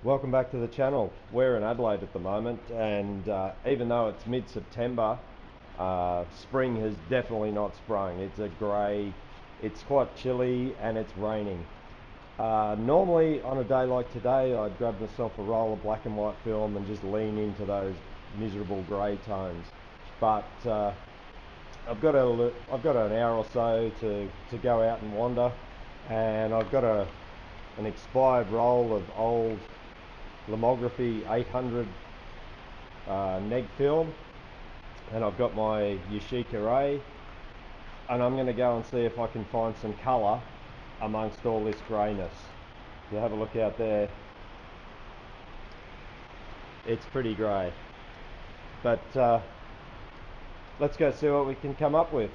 Welcome back to the channel. We're in Adelaide at the moment, and even though it's mid-September, spring has definitely not sprung. It's a grey, it's quite chilly, and it's raining. Normally on a day like today, I'd grab myself a roll of black and white film and just lean into those miserable grey tones. But I've got an hour or so to go out and wander, and I've got an expired roll of old Lomography 800 neg film, and I've got my Yashica-A, and I'm going to go and see if I can find some colour amongst all this greyness. If you have a look out there, it's pretty grey, but let's go see what we can come up with.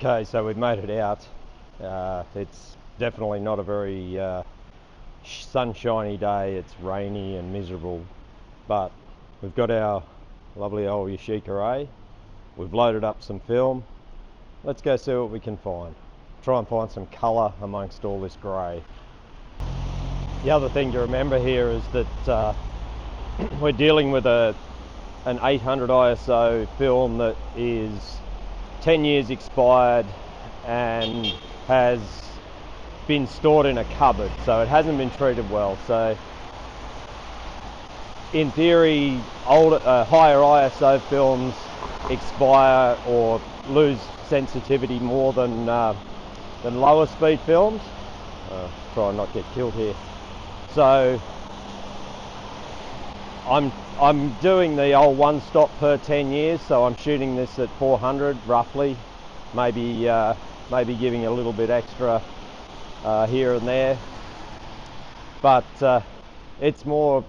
Okay, so we've made it out. It's definitely not a very sunshiny day. It's rainy and miserable, but we've got our lovely old Yashica-A. We've loaded up some film. Let's go see what we can find. Try and find some colour amongst all this grey. The other thing to remember here is that we're dealing with an 800 ISO film that is 10 years expired and has been stored in a cupboard, so it hasn't been treated well. So in theory, higher ISO films expire or lose sensitivity more than lower speed films. Try and not get killed here. So I'm doing the old one stop per 10 years, so I'm shooting this at 400 roughly, maybe giving a little bit extra here and there, but it's more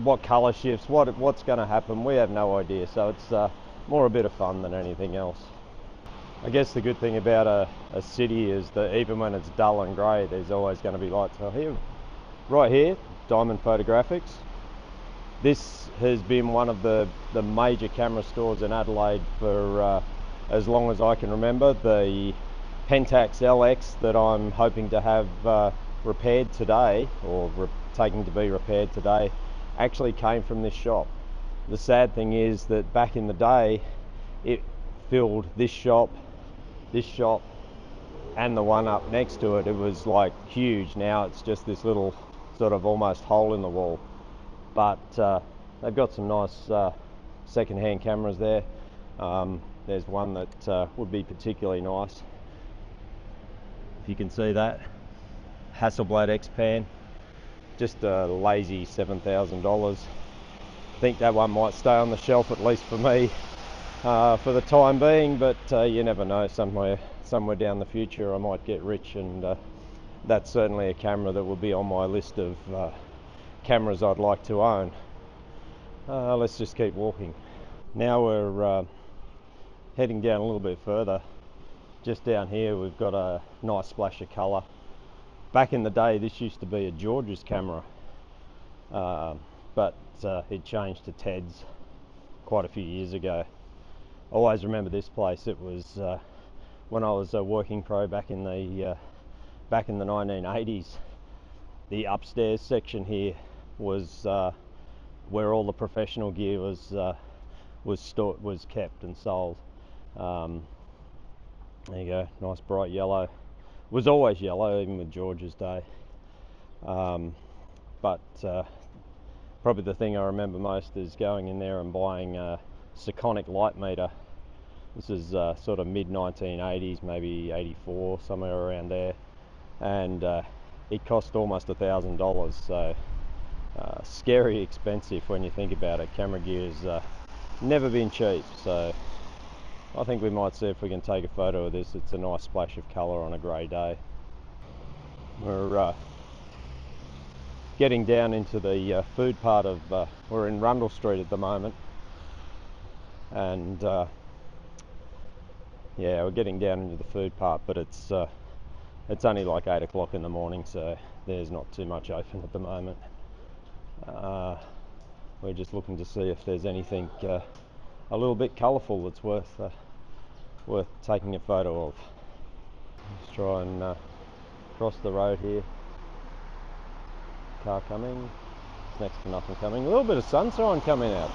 what colour shifts, what's going to happen, we have no idea. So it's more a bit of fun than anything else. I guess the good thing about a city is that even when it's dull and grey, there's always going to be lights. So here, right here, Diamond Photographics. This has been one of the major camera stores in Adelaide for as long as I can remember. The Pentax LX that I'm hoping to have repaired today, or taking to be repaired today, actually came from this shop. The sad thing is that back in the day, it filled this shop, and the one up next to it. It was like huge. Now it's just this little sort of almost hole in the wall. But they've got some nice second-hand cameras there. There's one that would be particularly nice. If you can see that, Hasselblad X-Pan, just a lazy $7,000. I think that one might stay on the shelf, at least for me, for the time being, but you never know, somewhere down the future I might get rich, and that's certainly a camera that will be on my list of cameras I'd like to own. Let's just keep walking. Now we're heading down a little bit further. Just down here we've got a nice splash of colour. Back in the day this used to be a George's camera, but it changed to Ted's quite a few years ago. I always remember this place. It was when I was a working pro back in the 1980s. The upstairs section here was where all the professional gear was kept and sold. There you go, nice bright yellow. It was always yellow, even with George's day. But probably the thing I remember most is going in there and buying a Sekonic light meter. This is sort of mid 1980s, maybe 84, somewhere around there, and it cost almost $1,000. So scary expensive when you think about it. Camera gear's never been cheap, so I think we might see if we can take a photo of this. It's a nice splash of colour on a grey day. We're getting down into the food part of, we're in Rundle Street at the moment, and yeah, we're getting down into the food part, but it's only like 8 o'clock in the morning, so there's not too much open at the moment. We're just looking to see if there's anything a little bit colourful that's worth taking a photo of. Let's try and cross the road here. Car coming. Next to nothing coming. A little bit of sunshine coming out.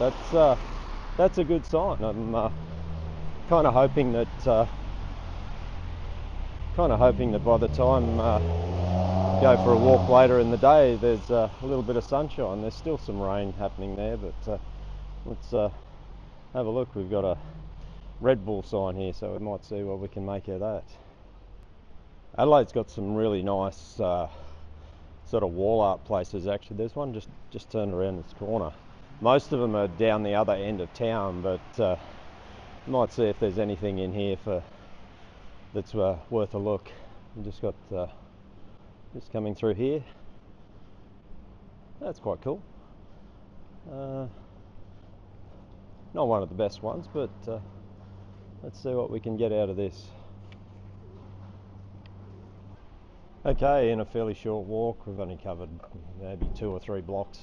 That's a good sign. I'm kind of hoping that by the time go for a walk later in the day, there's a little bit of sunshine. There's still some rain happening there, but let's have a look. We've got a Red Bull sign here, so we might see what we can make of that. Adelaide's got some really nice sort of wall art places. Actually, there's one just turned around this corner. Most of them are down the other end of town, but might see if there's anything in here that's worth a look. We just got just coming through here. That's quite cool. Not one of the best ones, but let's see what we can get out of this. Okay, in a fairly short walk, we've only covered maybe 2 or 3 blocks.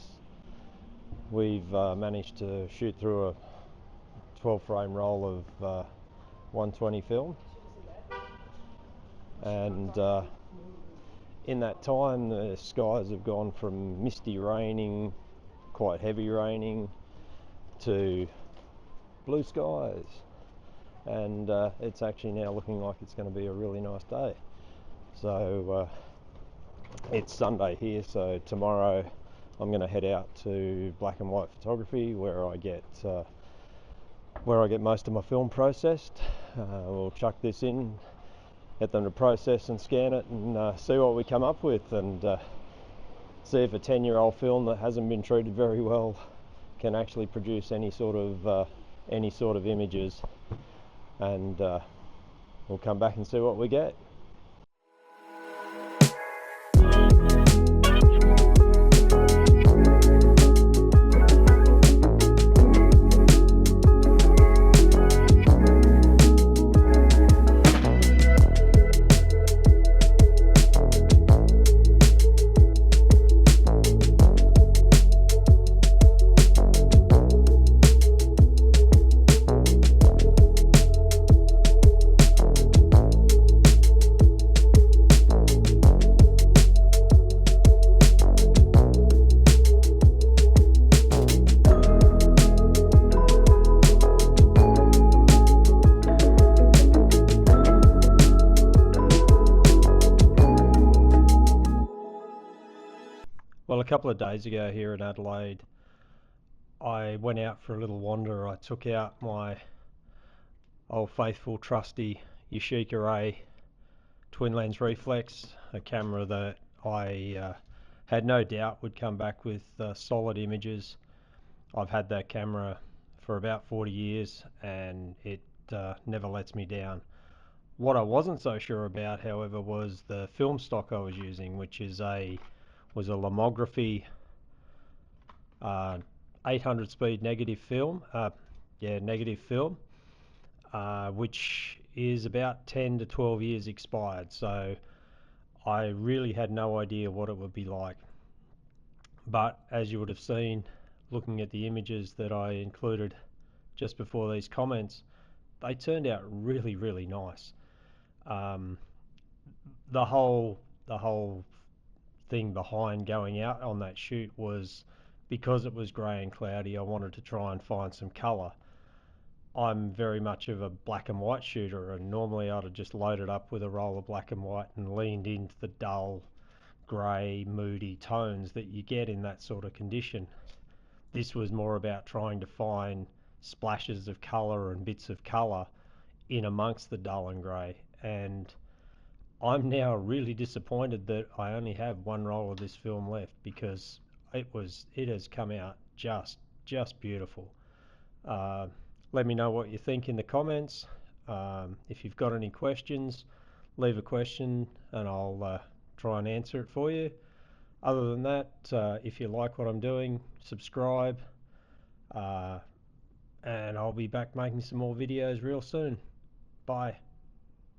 We've managed to shoot through a 12 frame roll of 120 film, and in that time the skies have gone from misty raining, quite heavy raining, to blue skies, and it's actually now looking like it's going to be a really nice day. So it's Sunday here, so tomorrow I'm going to head out to black and white photography where I get most of my film processed. We'll chuck this in, get them to process and scan it, and see what we come up with, and see if a 10-year-old film that hasn't been treated very well can actually produce any sort of images, and we'll come back and see what we get. Well, a couple of days ago here in Adelaide, I went out for a little wander. I took out my old faithful trusty Yashica-A twin lens reflex, a camera that I had no doubt would come back with solid images. I've had that camera for about 40 years and it never lets me down. What I wasn't so sure about, however, was the film stock I was using, which was a Lomography 800 speed negative film, which is about 10 to 12 years expired. So I really had no idea what it would be like. But as you would have seen, looking at the images that I included just before these comments, they turned out really, really nice. The whole thing behind going out on that shoot was because it was grey and cloudy. I wanted to try and find some colour. I'm very much of a black and white shooter, and normally I'd have just loaded up with a roll of black and white and leaned into the dull, grey, moody tones that you get in that sort of condition. This was more about trying to find splashes of colour and bits of colour in amongst the dull and grey, and I'm now really disappointed that I only have one roll of this film left, because it has come out just beautiful. Let me know what you think in the comments. If you've got any questions, leave a question and I'll try and answer it for you. Other than that, if you like what I'm doing, subscribe, and I'll be back making some more videos real soon. Bye.